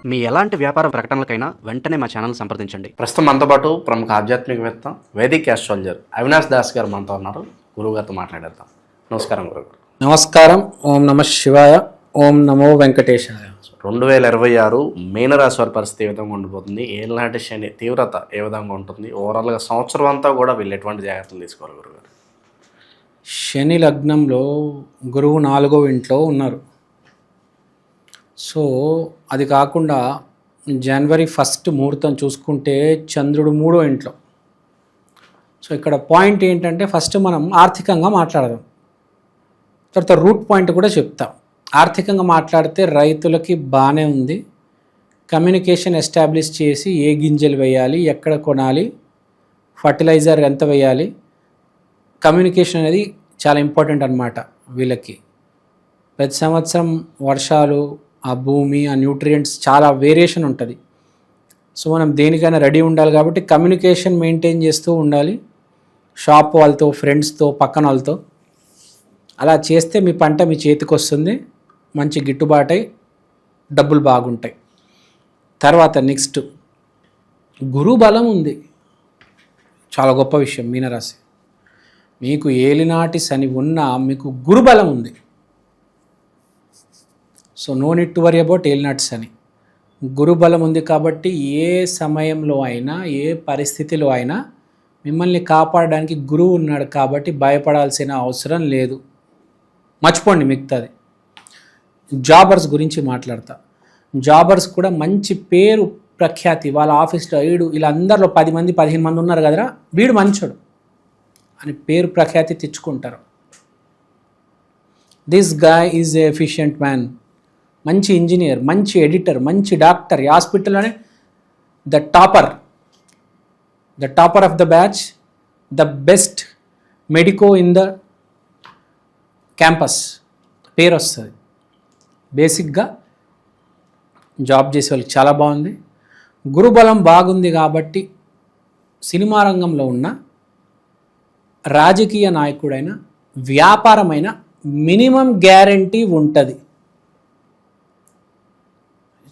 మీ ఎలాంటి వ్యాపార ప్రకటనలకైనా వెంటనే మా ఛానల్ సంప్రదించండి. ప్రస్తుతం మనతో పాటు ప్రముఖ ఆధ్యాత్మికవేత్త వేదిక్ ఆస్ట్రాలజర్ అవినాష్ దాస్ గారు మనతో ఉన్నారు. గురువుగారితో మాట్లాడేద్దాం. నమస్కారం గురుగారు. నమస్కారం. ఓం నమ శివాయ. ఓం నమో వెంకటేశాయ. 2026 మీనరాశి వారి పరిస్థితి ఏ విధంగా ఉండిపోతుంది, ఏళ్ళనాటి శని తీవ్రత ఏ విధంగా ఉంటుంది, ఓవరాల్గా సంవత్సరం అంతా కూడా వీళ్ళు ఎటువంటి జాగ్రత్తలు తీసుకోవాలి గురుగారు? శని లగ్నంలో గురువు 4వ ఇంట్లో ఉన్నారు. సో అది కాకుండా జనవరి 1 ముహూర్తం చూసుకుంటే చంద్రుడు 3వ ఇంట్లో. సో ఇక్కడ పాయింట్ ఏంటంటే ఫస్ట్ మనం ఆర్థికంగా మాట్లాడదాం, తర్వాత రూట్ పాయింట్ కూడా చెప్తాం. ఆర్థికంగా మాట్లాడితే రైతులకి బాగానే ఉంది. కమ్యూనికేషన్ ఎస్టాబ్లిష్ చేసి ఏ గింజలు వేయాలి, ఎక్కడ కొనాలి, ఫర్టిలైజర్ ఎంత వేయాలి, కమ్యూనికేషన్ అనేది చాలా ఇంపార్టెంట్ అన్నమాట వీళ్ళకి. ప్రతి సంవత్సరం వర్షాలు, ఆ భూమి, ఆ న్యూట్రియంట్స్ చాలా వేరియేషన్ ఉంటుంది. సో మనం దేనికైనా రెడీ ఉండాలి కాబట్టి కమ్యూనికేషన్ మెయింటైన్ చేస్తూ ఉండాలి. షాప్ వాళ్ళతో, ఫ్రెండ్స్తో, పక్కన వాళ్ళతో. అలా చేస్తే మీ పంట మీ చేతికి వస్తుంది, మంచి గిట్టుబాటై డబ్బులు బాగుంటాయి. తర్వాత నెక్స్ట్ గురు బలం ఉంది. చాలా గొప్ప విషయం. మీనరాశి మీకు ఏలినాటి శని ఉన్నా మీకు గురుబలం ఉంది. So no need to worry about ఏలినాటి శని. గురుబలం ఉంది కాబట్టి ఏ సమయంలో అయినా, ఏ పరిస్థితిలో అయినా మిమ్మల్ని కాపాడడానికి గురువు ఉన్నాడు కాబట్టి భయపడాల్సిన అవసరం లేదు. మర్చిపోండి మిగతాది. జాబర్స్ గురించి మాట్లాడతా. జాబర్స్ కూడా మంచి పేరు ప్రఖ్యాతి. వాళ్ళ ఆఫీస్లో వీళ్ళందరిలో 10 మంది 15 మంది ఉన్నారు కదరా, వీడు మంచోడు అని పేరు ప్రఖ్యాతి తెచ్చుకుంటారు. This guy is a efficient man. మంచి ఇంజనీర్, మంచి ఎడిటర్, మంచి డాక్టర్. ఈ హాస్పిటల్లోనే the topper of the batch, the best medico in the campus పేరు వస్తుంది. బేసిక్గా జాబ్ చేసే వాళ్ళకి చాలా బాగుంది. గురుబలం బాగుంది కాబట్టి సినిమా రంగంలో ఉన్న రాజకీయ నాయకుడైన, వ్యాపారమైన మినిమం గ్యారంటీ ఉంటుంది.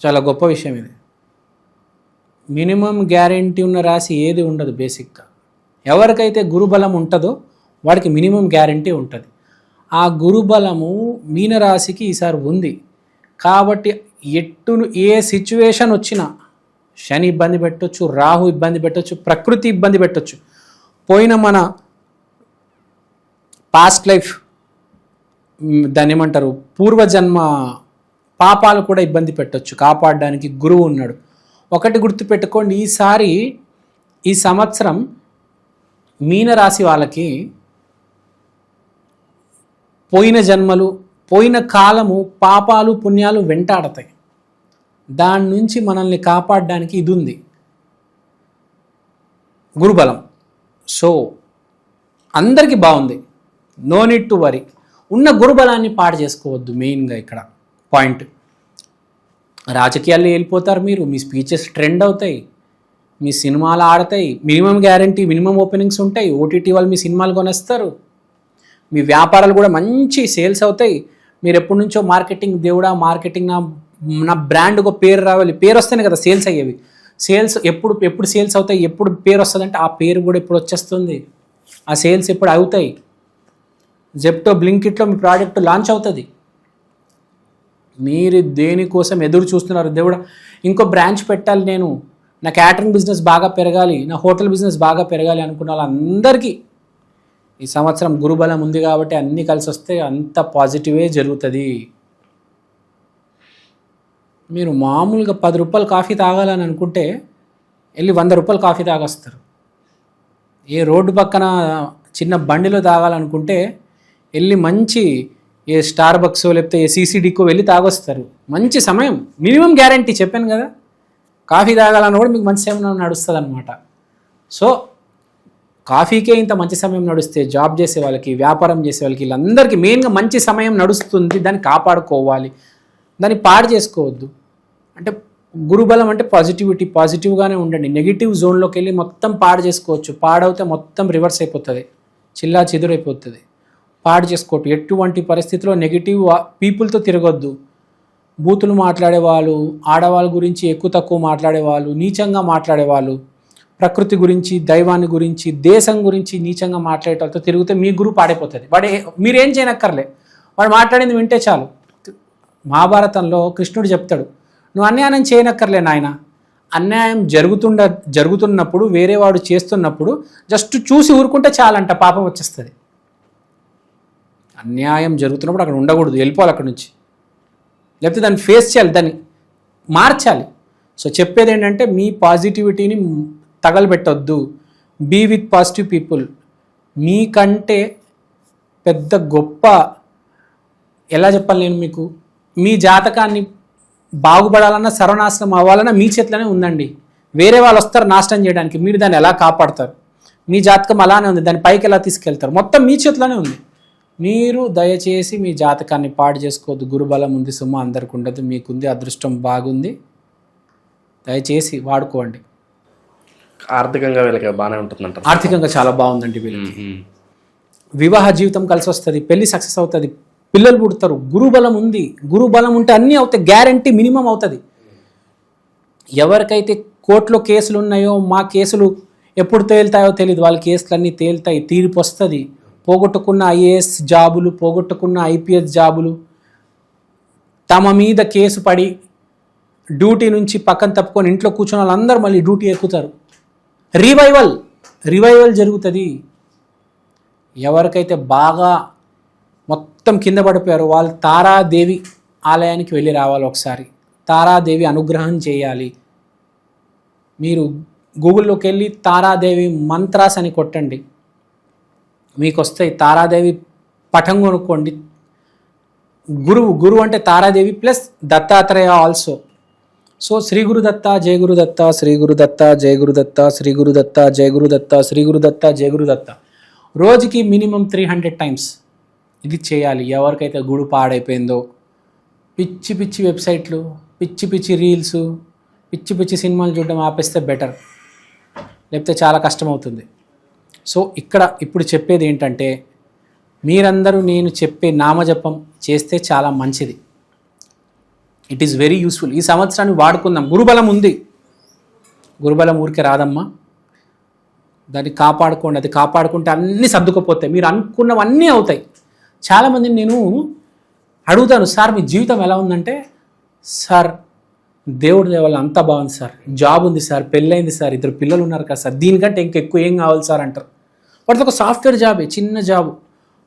చాలా గొప్ప విషయం ఇది. మినిమం గ్యారంటీ ఉన్న రాశి ఏది ఉండదు. బేసిక్గా ఎవరికైతే గురుబలం ఉంటుందో వాడికి మినిమం గ్యారంటీ ఉంటుంది. ఆ గురుబలము మీనరాశికి ఈసారి ఉంది కాబట్టి ఏ సిచ్యువేషన్ వచ్చినా శని ఇబ్బంది పెట్టవచ్చు, రాహు ఇబ్బంది పెట్టవచ్చు, ప్రకృతి ఇబ్బంది పెట్టవచ్చు, పోయిన మన పాస్ట్ లైఫ్, దాన్ని ఏమంటారు, పూర్వజన్మ పాపాలు కూడా ఇబ్బంది పెట్టవచ్చు. కాపాడడానికి గురువు ఉన్నాడు. ఒకటి గుర్తుపెట్టుకోండి, ఈ సంవత్సరం మీనరాశి వాళ్ళకి పోయిన జన్మలు, పోయిన కాలము, పాపాలు, పుణ్యాలు వెంటాడతాయి. దాని నుంచి మనల్ని కాపాడడానికి ఇది ఉంది, గురుబలం. సో అందరికీ బాగుంది. No need to worry. ఉన్న గురుబలాన్ని పాడు చేసుకోవద్దు. మెయిన్గా ఇక్కడ పాయింట్. రాజకీయాల్లో వెళ్ళిపోతారు మీరు, మీ స్పీచెస్ ట్రెండ్ అవుతాయి, మీ సినిమాలు ఆడతాయి, మినిమం గ్యారంటీ, మినిమం ఓపెనింగ్స్ ఉంటాయి, ఓటీటీ వాళ్ళు మీ సినిమాలు కొనేస్తారు, మీ వ్యాపారాలు కూడా మంచి సేల్స్ అవుతాయి. మీరు ఎప్పటి నుంచో మార్కెటింగ్ దేవుడా, మార్కెటింగ్ నా బ్రాండ్ ఒక పేరు రావాలి, పేరు వస్తేనే కదా సేల్స్ అయ్యేవి. సేల్స్ ఎప్పుడు సేల్స్ అవుతాయి, ఎప్పుడు పేరు వస్తుంది అంటే ఆ పేరు కూడా ఎప్పుడు వచ్చేస్తుంది, ఆ సేల్స్ ఎప్పుడు అవుతాయి. జెప్టో, బ్లింకిట్లో మీ ప్రోడక్ట్ లాంచ్ అవుతుంది. మీరు దేనికోసం ఎదురు చూస్తున్నారు? దేవుడా ఇంకో బ్రాంచ్ పెట్టాలి, నేను నా క్యాటరింగ్ బిజినెస్ బాగా పెరగాలి, నా హోటల్ బిజినెస్ బాగా పెరగాలి అనుకున్న వాళ్ళందరికీ ఈ సంవత్సరం గురుబలం ఉంది కాబట్టి అన్నీ కలిసి వస్తే అంత పాజిటివే జరుగుతుంది. మీరు మామూలుగా 10 రూపాయలు కాఫీ తాగాలని అనుకుంటే వెళ్ళి 100 రూపాయలు కాఫీ తాగొస్తారు. ఏ రోడ్డు పక్కన చిన్న బండిలో తాగాలనుకుంటే వెళ్ళి మంచి ఏ స్టార్ బక్సో లేకపోతే ఏ సీసీడీకో వెళ్ళి తాగొస్తారు. మంచి సమయం, మినిమం గ్యారంటీ చెప్పాను కదా. కాఫీ తాగాలన్నా కూడా మీకు మంచి సమయం నడుస్తుంది అనమాట. సో కాఫీకే ఇంత మంచి సమయం నడుస్తే జాబ్ చేసే వాళ్ళకి, వ్యాపారం చేసే వాళ్ళకి, వీళ్ళందరికీ మెయిన్గా మంచి సమయం నడుస్తుంది. దాన్ని కాపాడుకోవాలి, దాన్ని పాడు చేసుకోవద్దు. అంటే గురుబలం అంటే పాజిటివిటీ, పాజిటివ్గానే ఉండండి. నెగిటివ్ జోన్లోకి వెళ్ళి మొత్తం పాడు చేసుకోవచ్చు. పాడవుతే మొత్తం రివర్స్ అయిపోతుంది, చిల్లా చెదురైపోతుంది. పాడు చేసుకోవట్టు. ఎటువంటి పరిస్థితిలో నెగిటివ్ పీపుల్తో తిరగొద్దు. బూతులు మాట్లాడేవాళ్ళు, ఆడవాళ్ళ గురించి ఎక్కువ తక్కువ మాట్లాడేవాళ్ళు, నీచంగా మాట్లాడేవాళ్ళు, ప్రకృతి గురించి, దైవాన్ని గురించి, దేశం గురించి నీచంగా మాట్లాడేటతో తిరిగితే మీ గురువు పాడైపోతుంది. మీరేం చేయనక్కర్లే, వాడు మాట్లాడింది వింటే చాలు. మహాభారతంలో కృష్ణుడు చెప్తాడు, నువ్వు అన్యాయం చేయనక్కర్లే నాయన, అన్యాయం జరుగుతున్నప్పుడు వేరే వాడు చేస్తున్నప్పుడు జస్ట్ చూసి ఊరుకుంటే చాలంట, పాపం వచ్చేస్తుంది. అన్యాయం జరుగుతున్నప్పుడు అక్కడ ఉండకూడదు, వెళ్ళిపోవాలి అక్కడి నుంచి, లేకపోతే దాన్ని ఫేస్ చేయాలి, దాన్ని మార్చాలి. సో చెప్పేది ఏంటంటే మీ పాజిటివిటీని తగలబెట్టొద్దు, బీ విత్ పాజిటివ్ పీపుల్. మీకంటే పెద్ద గొప్ప, ఎలా చెప్పాలి నేను మీకు, మీ జాతకాన్ని బాగుపడాలన్నా సర్వనాశనం అవ్వాలన్నా మీ చేతిలోనే ఉందండి. వేరే వాళ్ళు వస్తారు నాశనం చేయడానికి, మీరు దాన్ని ఎలా కాపాడతారు? మీ జాతకం అలానే ఉంది, దాన్ని పైకి ఎలా తీసుకెళ్తారు? మొత్తం మీ చేతిలోనే ఉంది. మీరు దయచేసి మీ జాతకాన్ని పాడు చేసుకోవద్దు. గురుబలం ఉంది సుమ, అందరికి ఉండదు, మీకుంది, అదృష్టం బాగుంది, దయచేసి వాడుకోండి. ఆర్థికంగా వీళ్ళకి బాగానే ఉంటుందంట. ఆర్థికంగా చాలా బాగుందండి వీళ్ళకి. వివాహ జీవితం కలిసి వస్తుంది, పెళ్లి సక్సెస్ అవుతుంది, పిల్లలు పుడతారు. గురుబలం ఉంది, గురుబలం ఉంటే అన్నీ అవుతాయి, గ్యారంటీ మినిమం అవుతుంది. ఎవరికైతే కోర్టులో కేసులు ఉన్నాయో, మా కేసులు ఎప్పుడు తేలుతాయో తెలియదు, వాళ్ళ కేసులన్నీ తేలుతాయి, తీర్పు వస్తుంది. పోగొట్టుకున్న ఐఏఎస్ జాబులు, పోగొట్టుకున్న ఐపీఎస్ జాబులు, తమ మీద కేసు పడి డ్యూటీ నుంచి పక్కన తప్పుకొని ఇంట్లో కూర్చున్న వాళ్ళందరూ మళ్ళీ డ్యూటీ ఎక్కుతారు. రివైవల్ జరుగుతుంది. ఎవరికైతే బాగా మొత్తం కింద పడిపోయారో వాళ్ళు తారాదేవి ఆలయానికి వెళ్ళి రావాలి ఒకసారి, తారాదేవి అనుగ్రహం చేయాలి. మీరు గూగుల్లోకి వెళ్ళి తారాదేవి మంత్రాస్ అని కొట్టండి, మీకు వస్తాయి. తారాదేవి పటం కొనుక్కోండి. గురువు అంటే Taradevi plus Dattatreya also. So Shri Gurudatta, జయ గురుదత్త, శ్రీ గురుదత్త, జయ గురుదత్త, శ్రీ గురుదత్త, జయ గురుదత్త, శ్రీ గురుదత్త, జయ గురుదత్త. రోజుకి మినిమం 300 టైమ్స్ ఇది చేయాలి. ఎవరికైతే గుడి పాడైపోయిందో, పిచ్చి పిచ్చి వెబ్సైట్లు, పిచ్చి పిచ్చి రీల్స్, పిచ్చి పిచ్చి సినిమాలు చూడడం ఆపేస్తే బెటర్, లేకపోతే చాలా కష్టమవుతుంది. సో ఇప్పుడు చెప్పేది ఏంటంటే, మీరందరూ నేను చెప్పే నామజపం చేస్తే చాలా మంచిది. It is very useful. ఈ సంవత్సరాన్ని వాడుకుందాం. గురుబలం ఉంది, గురుబలం ఊరికే రాదమ్మా, దాన్ని కాపాడుకోండి. అది కాపాడుకుంటే అన్నీ సర్దుకుపోతాయి, మీరు అనుకున్నవన్నీ అవుతాయి. చాలామందిని నేను అడుగుతాను, సార్ మీ జీవితం ఎలా ఉందంటే, సార్ దేవుడి దేవల్ల అంతా బాగుంది సార్, జాబ్ ఉంది సార్, పెళ్ళైంది సార్, 2 పిల్లలు ఉన్నారు కదా సార్, దీనికంటే ఇంకెక్కువ ఏం కావాలి సార్ అంటారు. వాడికి ఒక సాఫ్ట్వేర్ జాబే, చిన్న జాబు,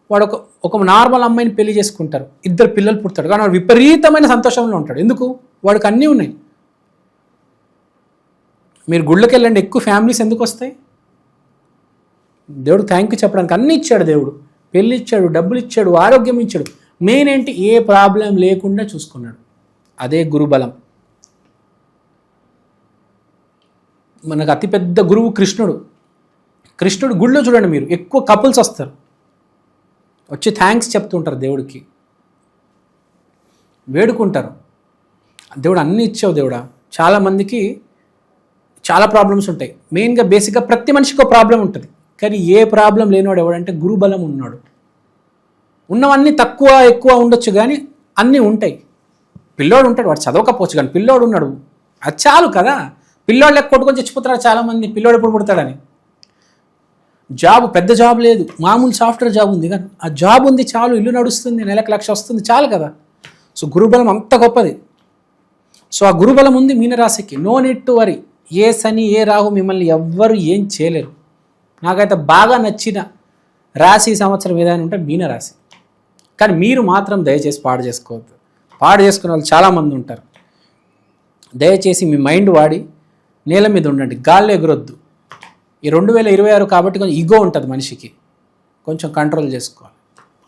వాడు ఒక నార్మల్ అమ్మాయిని పెళ్లి చేసుకుంటారు, 2 పిల్లలు పుడతాడు, కానీ వాడు విపరీతమైన సంతోషంలో ఉంటాడు. ఎందుకు? వాడికి అన్నీ ఉన్నాయి. మీరు గుళ్ళకి వెళ్ళండి, ఎక్కువ ఫ్యామిలీస్ ఎందుకు వస్తాయి? దేవుడు థ్యాంక్ యూ చెప్పడానికి అన్నీ ఇచ్చాడు దేవుడు, పెళ్ళి ఇచ్చాడు, డబ్బులు ఇచ్చాడు, ఆరోగ్యం ఇచ్చాడు. మెయిన్ ఏంటి? ఏ ప్రాబ్లం లేకుండా చూసుకున్నాడు. అదే గురుబలం. మనకు అతిపెద్ద గురువు కృష్ణుడు. గుళ్ళో చూడండి, మీరు ఎక్కువ కపుల్స్ వస్తారు, వచ్చి థ్యాంక్స్ చెప్తుంటారు దేవుడికి, వేడుకుంటారు, దేవుడు అన్నీ ఇచ్చావు దేవుడా. చాలామందికి చాలా ప్రాబ్లమ్స్ ఉంటాయి. మెయిన్గా బేసిక్గా ప్రతి మనిషికి ఒక ప్రాబ్లం ఉంటుంది, కానీ ఏ ప్రాబ్లం లేనివాడు ఎవడంటే గురుబలం ఉన్నాడు. ఉన్నవన్నీ తక్కువ ఎక్కువ ఉండొచ్చు, కానీ అన్నీ ఉంటాయి. పిల్లోడు ఉంటాడు, వాడు చదవకపోవచ్చు, కానీ పిల్లోడు ఉన్నాడు, అది చాలు కదా. పిల్లోడు లెక్క కొట్టుకొని చచ్చిపోతారు చాలామంది, పిల్లోడు ఎప్పుడు పుడతాడని. జాబ్, పెద్ద జాబ్ లేదు, మామూలు సాఫ్ట్వేర్ జాబ్ ఉంది, కానీ ఆ జాబ్ ఉంది చాలు, ఇల్లు నడుస్తుంది, నెలకు 1,00,000 వస్తుంది, చాలు కదా. సో గురుబలం అంత గొప్పది. సో ఆ గురుబలం ఉంది మీనరాశికి, నో నీడ్ టు వరీ. ఏ శని ఏ రాహు మిమ్మల్ని ఎవ్వరు ఏం చేయలేరు. నాకైతే బాగా నచ్చిన రాశి సంవత్సరం ఏదైనా ఉంటే మీనరాశి. కానీ మీరు మాత్రం దయచేసి పాడు చేసుకోవద్దు. పాడు చేసుకునే వాళ్ళు చాలామంది ఉంటారు. దయచేసి మీ మైండ్ వాడి నేల మీద ఉండండి, గాల్లో ఎగురొద్దు. ఈ 2026 కాబట్టి కొంచెం ఈగో ఉంటుంది మనిషికి, కొంచెం కంట్రోల్ చేసుకోవాలి.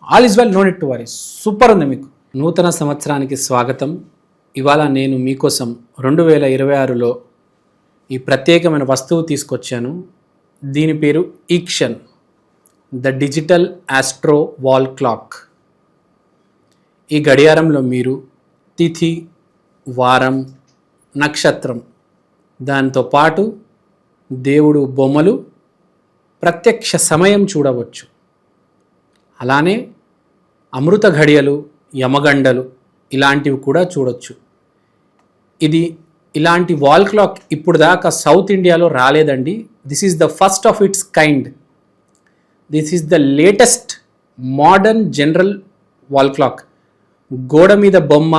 All is well, no need to worry. Super ఉంది మీకు. నూతన సంవత్సరానికి స్వాగతం. ఇవాళ నేను మీకోసం 2026లో ఈ ప్రత్యేకమైన వస్తువు తీసుకొచ్చాను. దీని పేరు ఈక్షన్, the digital astro wall clock. ఈ గడియారంలో మీరు తిథి, వారం, నక్షత్రం, దాంతో పాటు దేవుడు బొమ్మలు, ప్రత్యక్ష సమయం చూడవచ్చు. అలానే అమృత ఘడియలు, యమగండలు ఇలాంటివి కూడా చూడొచ్చు. ఇది ఇలాంటి వాల్ క్లాక్ ఇప్పుడు దాకా సౌత్ ఇండియాలో రాలేదండి. This is the first of its kind. This is the latest modern general wall clock. గోడ మీద బొమ్మ,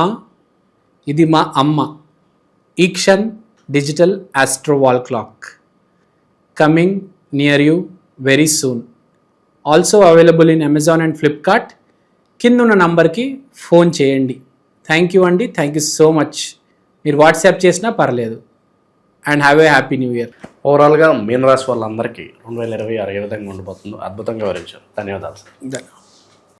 ఇది మా అమ్మ. ఈక్షన్ digital astro wall clock coming near you very soon. Also available in Amazon and Flipkart. కింద ఉన్న నంబర్కి ఫోన్ చేయండి. థ్యాంక్ యూ అండి, థ్యాంక్ యూ సో మచ్. మీరు వాట్సాప్ చేసినా పర్లేదు. And have a happy new year. ఓవరాల్గా మీనరాశి వాళ్ళందరికీ 2026 ఏ విధంగా ఉండిపోతుందో అద్భుతంగా వివరించారు. ధన్యవాదాలు సార్. ధన్యవాదాలు.